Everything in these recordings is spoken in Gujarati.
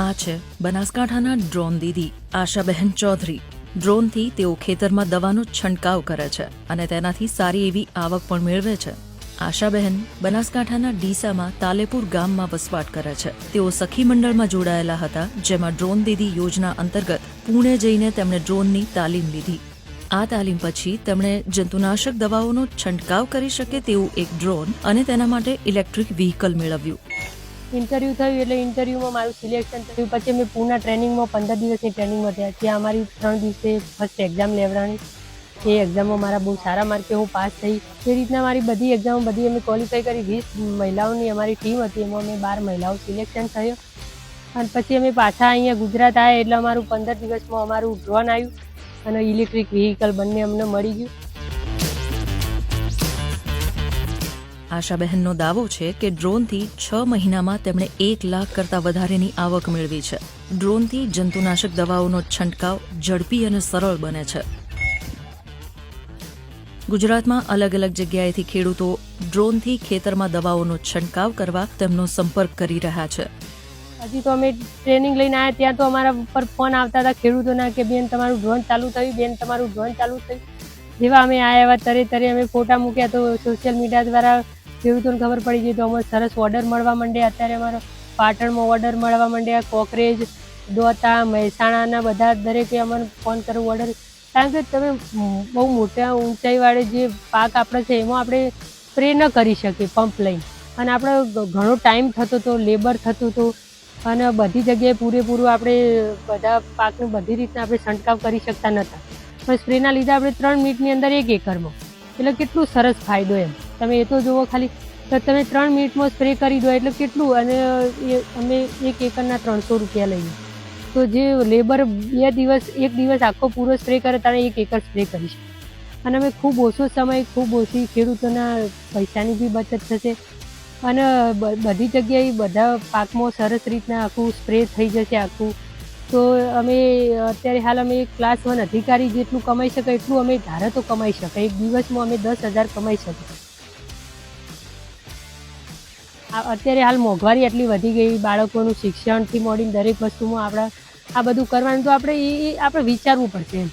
આ છે બનાસકાંઠાના ડ્રોન દીદી આશાબહેન ચૌધરી. ડ્રોનથી તેઓ ખેતરમાં દવાનો છંટકાવ કરે છે અને તેનાથી સારી એવી આવક પણ મેળવે છે. આશાબહેન બનાસકાંઠાના ડીસામાં તાલેપુર ગામમાં વસવાટ કરે છે. તેઓ સખી મંડળમાં જોડાયેલા હતા, જેમાં ડ્રોન દીદી યોજના અંતર્ગત પુણે જઈને તેમણે ડ્રોનની તાલીમ લીધી. આ તાલીમ પછી તેમણે જંતુનાશક દવાઓનો છંટકાવ કરી શકે તેવું એક ડ્રોન અને તેના માટે ઇલેક્ટ્રિક વ્હીકલ મેળવ્યું. ઇન્ટરવ્યૂ થયું એટલે ઇન્ટરવ્યૂમાં મારું સિલેક્શન થયું. પછી અમે પૂના ટ્રેનિંગમાં 15 દિવસની ટ્રેનિંગમાં થયા. ત્યાં અમારી 3 દિવસે ફર્સ્ટ એક્ઝામ લેવડાણી. એ એક્ઝામમાં મારા બહુ સારા માર્કે હું પાસ થઈ. એ રીતના મારી બધી એક્ઝામો બધી અમે ક્વોલિફાઈ કરી. 20 મહિલાઓની અમારી ટીમ હતી, એમાં અમે 12 મહિલાઓ સિલેક્શન થયો. અને પછી અમે પાછા અહીંયા ગુજરાત આવ્યા એટલે અમારું 15 દિવસમાં અમારું ડ્રોન આવ્યું અને ઇલેક્ટ્રિક વ્હીકલ બંને અમને મળી ગયું. આશાબહેનનો દાવો છે કે ડ્રોનથી 6 મહિનામાં તેમણે 1 લાખ કરતાં વધારેની આવક મેળવી છે. ડ્રોનથી જંતુનાશક દવાઓનો છંટકાવ ઝડપી અને સરળ બને છે. ગુજરાતમાં અલગ અલગ જગ્યાએથી ખેડૂતો ડ્રોનથી ખેતરમાં દવાઓનો છંટકાવ કરવા તેમનો સંપર્ક કરી રહ્યા છે. હજી તો અમે ટ્રેનિંગ લઈને આવ્યા ત્યાં તો અમારા ઉપર ફોન આવતા હતા ખેડૂતોના કે બેન તમારું ડ્રોન ચાલુ થયું, બેન તમારું ડ્રોન ચાલુ થયું. જેવા અમે આવ્યા તરે અમે ફોટા મૂક્યા તો સોશિયલ મીડિયા દ્વારા ખેડૂતોને ખબર પડી ગઈ તો અમારે સરસ ઓર્ડર મળવા માંડ્યા. અત્યારે અમારો પાટણમાં ઓર્ડર મળવા માંડ્યા. કોકરેજ, દોતા, મહેસાણાના બધા દરેકે અમને ફોન કરવો ઓર્ડર. કારણ કે તમે બહુ મોટા ઊંચાઈવાળે જે પાક આપણે છે એમાં આપણે સ્પ્રે ન કરી શકીએ પંપ લઈને, અને આપણે ઘણો ટાઈમ થતો હતો, લેબર થતું હતું, અને બધી જગ્યાએ પૂરેપૂરું આપણે બધા પાકનું બધી રીતના આપણે છંટકાવ કરી શકતા નહોતા. પણ સ્પ્રેના લીધે આપણે 3 મિનિટની અંદર 1 એકરમાં, એટલે કેટલું સરસ ફાયદો એમ. તમે એ તો જુઓ ખાલી, તો તમે 3 મિનિટમાં સ્પ્રે કરી દો એટલે કેટલું. અને એ અમે 1 એકરના 300 રૂપિયા લઈએ. તો જે લેબર 1 દિવસ આખો પૂરો સ્પ્રે કરે ત્યારે 1 એકર સ્પ્રે કરી શકે. અને અમે ખૂબ ઓછો સમય, ખૂબ ઓછી ખેડૂતોના પૈસાની બી બચત થશે અને બધી જગ્યાએ બધા પાકમાં સરસ રીતના આખું સ્પ્રે થઈ જશે આખું. તો અમે અત્યારે હાલ અમે ક્લાસ 1 અધિકારી જેટલું કમાઈ શકાય એટલું અમે ધારે તો કમાઈ શકાય. એક દિવસમાં અમે 10,000 કમાઈ શકીએ. અત્યારે હાલ મોંઘવારી એટલી વધી ગઈ, બાળકોનું શિક્ષણથી મળીને દરેક વસ્તુમાં આપણા આ બધું કરવાનું, તો આપણે એ આપણે વિચારવું પડશે એમ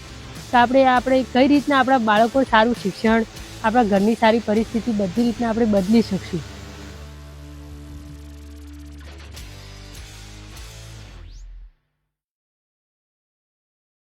તો આપણે કઈ રીતના આપણા બાળકો સારું શિક્ષણ, આપણા ઘરની સારી પરિસ્થિતિ બધી રીતના આપણે બદલી શકશું.